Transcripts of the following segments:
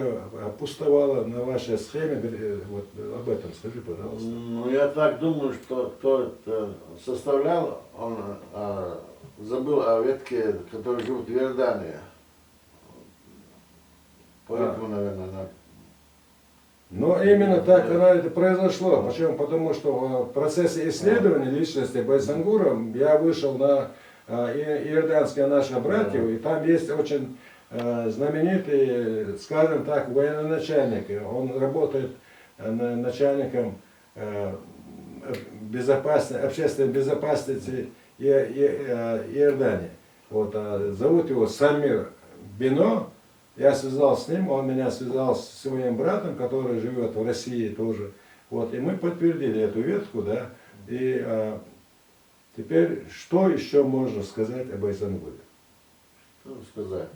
которая пустовала на вашей схеме, вот об этом скажи, пожалуйста. Ну, я так думаю, что кто это составлял, он забыл о ветке, которые живут в Иордании. Поэтому, наверное, Но именно так это произошло. Почему? Потому что в процессе исследования личности Байсангура я вышел на иорданские наши братья, и там есть очень знаменитый, скажем так, военачальник. Он работает начальником общественной безопасности Иордании. Вот, зовут его Самир Бино. Я связался с ним, он меня связал с своим братом, который живет в России тоже. Вот, и мы подтвердили эту ветку, да. И теперь, что еще можно сказать об Байсангуре? что сказать?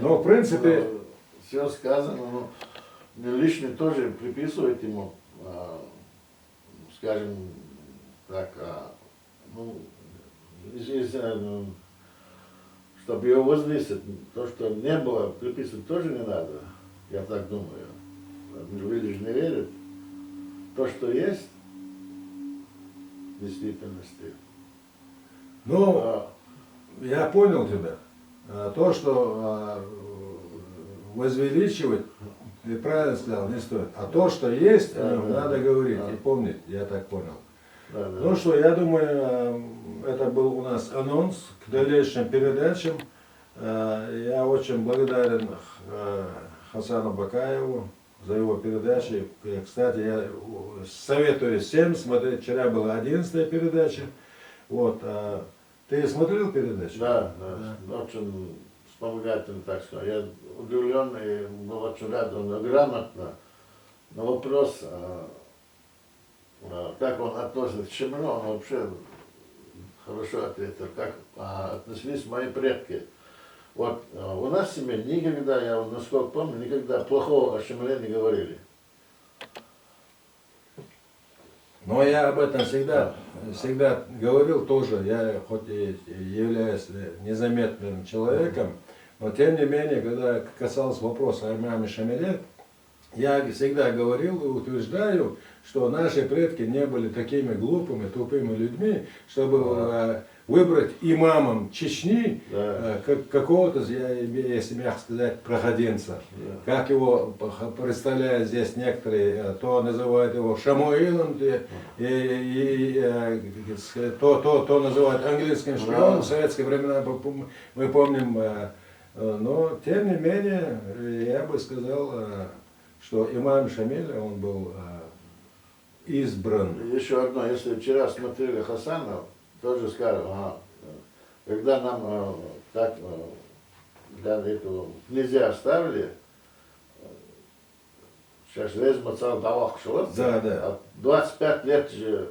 Ну, в принципе... Все сказано, но лишний тоже приписывает ему, скажем так, чтобы его возвысить, то, что не было, приписывать тоже не надо, я так думаю. Люди же не верят. То, что есть, в действительности. Ну, я понял тебя. То, что возвеличивать, ты правильно сказал, не стоит. А то, что есть, надо говорить и помнить, я так понял. Ну что, я думаю, это был у нас анонс к дальнейшим передачам. Я очень благодарен Хасану Бакаеву за его передачи. Кстати, я советую всем смотреть. Вчера была 11-я передача. Вот. Ты смотрел передачу? Да. Очень вспомогательно, так сказать. Я удивлен и был очень рад, он грамотно на вопрос, как он относится к Шемру, он вообще хорошо ответил, как относились мои предки. Вот у нас в семье никогда, я насколько помню, никогда плохого о Шемре не говорили. Но я об этом всегда говорил тоже, я хоть и являюсь незаметным человеком, но тем не менее, когда касался вопроса о имаме Шамиле, я всегда говорил и утверждаю, что наши предки не были такими глупыми, тупыми людьми, чтобы выбрать имамом Чечни какого-то, если мягко сказать, проходимца. Как его представляют здесь некоторые, то называют его Шамуилом, то называют английским шпионом. В советские времена мы помним, но тем не менее, я бы сказал, что имам Шамиль, он был избран. Еще одно, если вчера смотрели Хасана, тоже скажем, когда нам так для этого нельзя оставили, сейчас лезмо цел давах шелот, 25 лет же,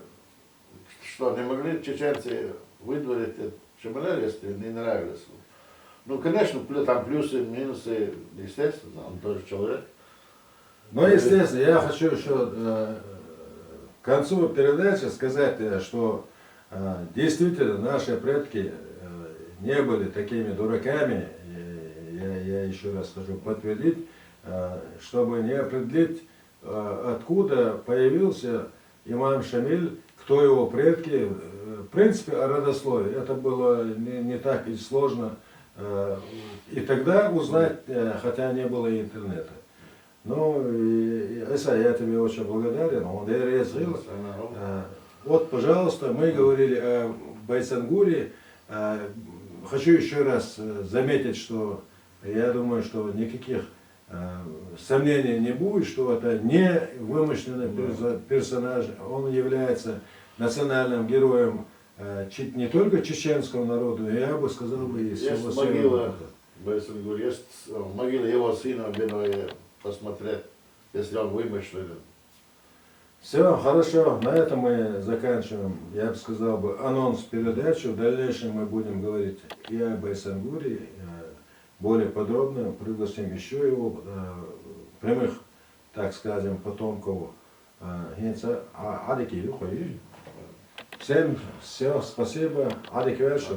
что не могли чеченцы выдворить Шамиля, если не нравилось. Ну, конечно, там плюсы, минусы, естественно, он тоже человек. Ну, естественно, я хочу еще к концу передачи сказать, что действительно наши предки не были такими дураками, я еще раз хочу подтвердить, чтобы не определить, откуда появился имам Шамиль, кто его предки. В принципе, о родословии это было не так и сложно и тогда узнать, хотя не было интернета. Ну, Иса, я тебе очень благодарен. Вот, пожалуйста, мы говорили о Байсангуре. Хочу еще раз заметить, что я думаю, что никаких сомнений не будет, что это не вымышленный персонаж. Он является национальным героем не только чеченского народа, но я бы сказал, и всего могила Байсангура, есть могила его сына Биноя. Посмотреть, если он вымышленный. Все, хорошо, на этом мы заканчиваем, я бы сказал, анонс передачи. В дальнейшем мы будем говорить и о Байсангуре, более подробно, пригласим еще его прямых, так скажем, потомков. Всем все, спасибо. Адиквер, что